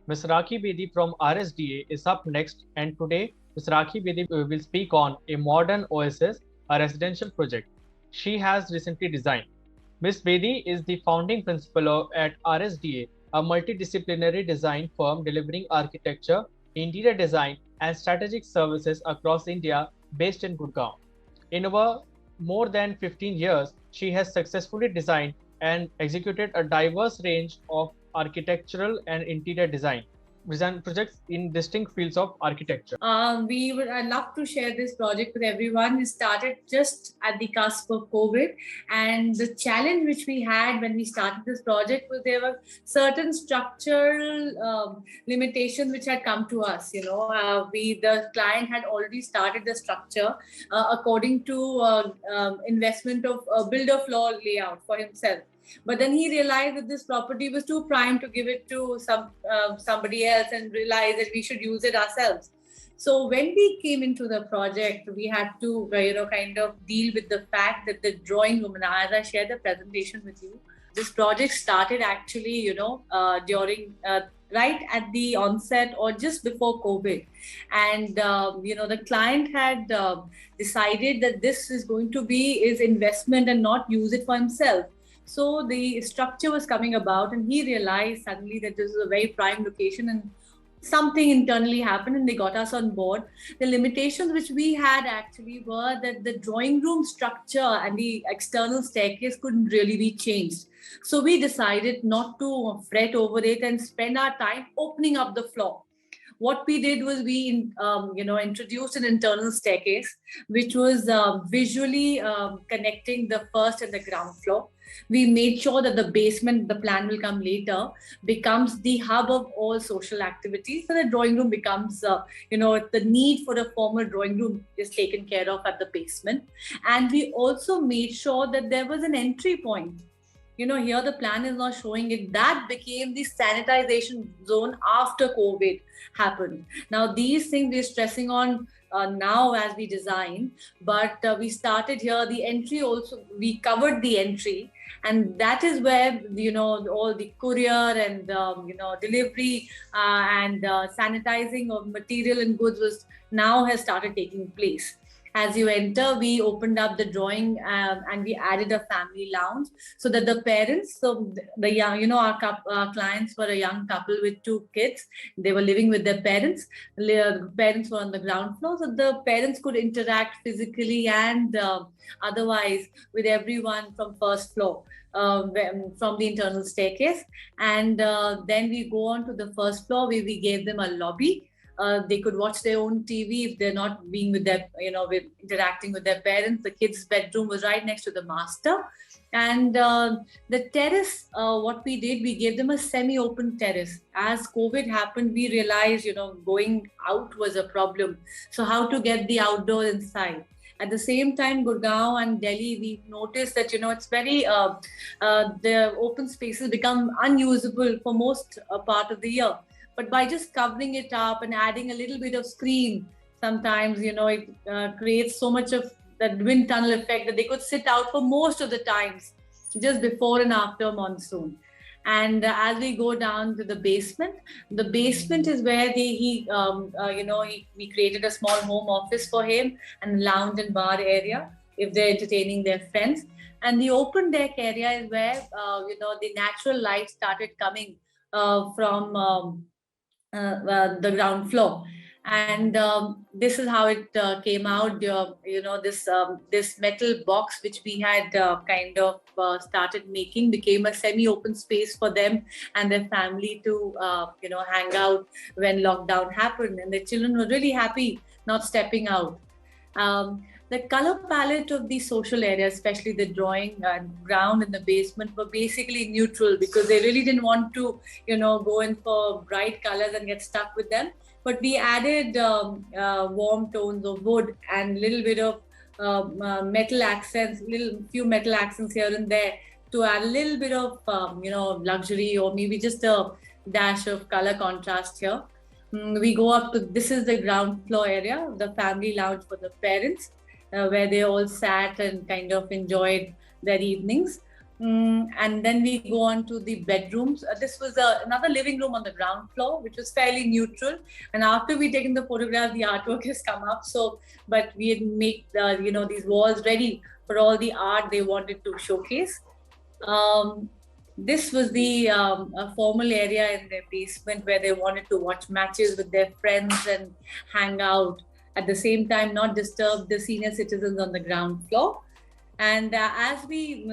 Ms. Rakhee Bedi from RSDA is up next, and today Ms. Rakhee Bedi will speak on a modern Oasis, a residential project she has recently designed. Ms. Bedi is the founding principal at RSDA, a multidisciplinary design firm delivering architecture, interior design, and strategic services across India based in Gurgaon. In over more than 15 years, she has successfully designed and executed a diverse range of architectural and interior design projects in distinct fields of architecture. I'd love to share this project with everyone. It started just at the cusp of COVID, and the challenge which we had when we started this project was there were certain structural limitations which had come to us. The client had already started the structure according to investment of builder floor layout for himself. But then he realized that this property was too prime to give it to somebody else, and realized that we should use it ourselves. So when we came into the project, we had to, kind of deal with the fact that the drawing room, and as I shared the presentation with you, this project started actually, during right at the onset or just before COVID. And, the client had decided that this is going to be his investment and not use it for himself. So the structure was coming about, and he realized suddenly that this is a very prime location, and something internally happened and they got us on board. The limitations which we had actually were that the drawing room structure and the external staircase couldn't really be changed. So we decided not to fret over it and spend our time opening up the floor. What we did was we introduced an internal staircase, which was visually connecting the first and the ground floor. We made sure that the basement, the plan will come later, becomes the hub of all social activities. So the drawing room becomes, the need for a formal drawing room is taken care of at the basement. And we also made sure that there was an entry point. Here the plan is not showing it. That became the sanitization zone after COVID happened. Now, these things we're stressing on now as we design, but we started here. The entry also, we covered the entry, and that is where, all the courier and, delivery and sanitizing of material and goods has started taking place. As you enter, we opened up the drawing and we added a family lounge so that the parents, so the young, our clients were a young couple with 2 kids. They were living with their parents. The parents were on the ground floor, so the parents could interact physically and otherwise with everyone from first floor. From the internal staircase, and then we go on to the first floor where we gave them a lobby. They could watch their own TV if they're not being with their, interacting with their parents. The kids' bedroom was right next to the master. And the terrace, what we did, we gave them a semi-open terrace. As COVID happened, we realized, going out was a problem. So how to get the outdoor inside? At the same time, Gurgaon and Delhi, we noticed that, it's very, the open spaces become unusable for most part of the year. But by just covering it up and adding a little bit of screen, sometimes, it creates so much of that wind tunnel effect that they could sit out for most of the times, just before and after monsoon. And as we go down to the basement is where we created a small home office for him and lounge and bar area if they're entertaining their friends. And the open deck area is where, the natural light started coming from the ground floor. And this is how it came out. This metal box which we had started making became a semi-open space for them and their family to hang out when lockdown happened, and the children were really happy not stepping out. The color palette of the social area, especially the drawing and ground in the basement, were basically neutral because they really didn't want to, go in for bright colors and get stuck with them. But we added warm tones of wood and a little bit of metal accents, few metal accents here and there to add a little bit of, luxury or maybe just a dash of color contrast here. We go up to, this is the ground floor area, the family lounge for the parents, where they all sat and kind of enjoyed their evenings. And then we go on to the bedrooms. This was another living room on the ground floor, which was fairly neutral. And after we taken the photograph, the artwork has come up. So, but we had made these walls ready for all the art they wanted to showcase. This was the a formal area in their basement where they wanted to watch matches with their friends and hang out. At the same time, not disturb the senior citizens on the ground floor. And as we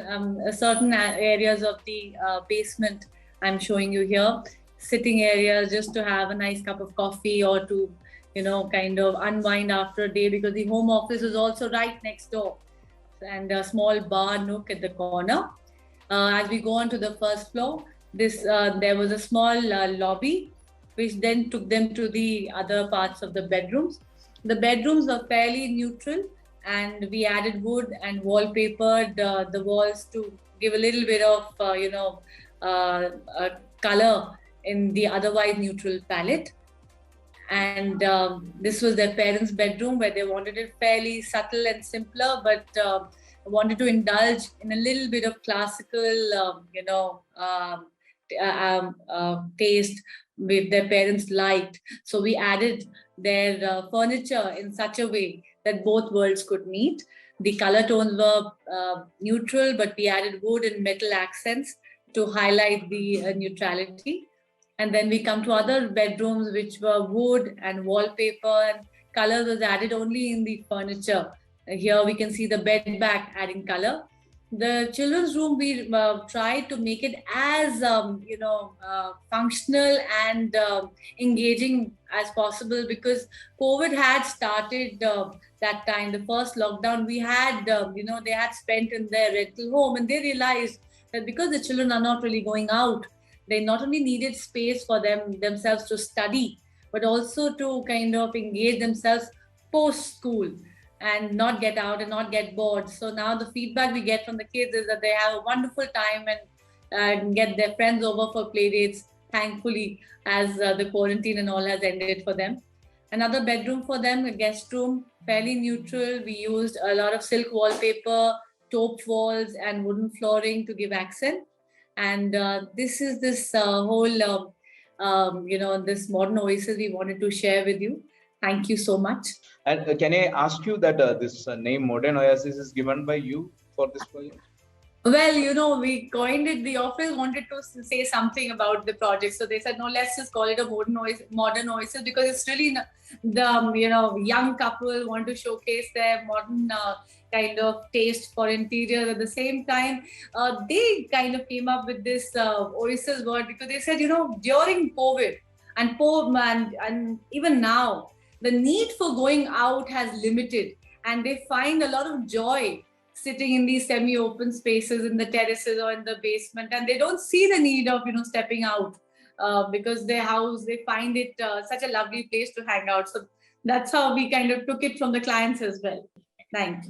certain areas of the basement, I'm showing you here, sitting areas just to have a nice cup of coffee or to, kind of unwind after a day, because the home office is also right next door, and a small bar nook at the corner. As we go on to the first floor, there was a small lobby, which then took them to the other parts of the bedrooms. The bedrooms were fairly neutral, and we added wood and wallpapered the walls to give a little bit of color in the otherwise neutral palette. And this was their parents' bedroom, where they wanted it fairly subtle and simpler, but wanted to indulge in a little bit of classical taste with their parents liked. So we added their furniture in such a way that both worlds could meet. The color tones were neutral, but we added wood and metal accents to highlight the neutrality. And then we come to other bedrooms, which were wood and wallpaper, and color was added only in the furniture. Here we can see the bed back adding color. The children's room, we tried to make it as functional and engaging as possible, because COVID had started that time. The first lockdown we had, they had spent in their rental home, and they realized that because the children are not really going out, they not only needed space for themselves to study, but also to kind of engage themselves post school and not get out and not get bored. So now the feedback we get from the kids is that they have a wonderful time and get their friends over for play dates, thankfully, as the quarantine and all has ended for them. Another bedroom for them, a guest room, fairly neutral. We used a lot of silk wallpaper, taupe walls, and wooden flooring to give accent. And this is this whole, this modern oasis we wanted to share with you. Thank you so much. And can I ask you that this name Modern Oasis is given by you for this project? Well, we coined it. The office wanted to say something about the project, so they said, no, let's just call it a modern oasis, because it's really the young couple want to showcase their modern kind of taste for interior. At the same time, they kind of came up with this oasis word, because they said, during COVID and even now, the need for going out has limited, and they find a lot of joy sitting in these semi-open spaces in the terraces or in the basement, and they don't see the need of stepping out because their house, they find it such a lovely place to hang out. So that's how we kind of took it from the clients as well. Thanks.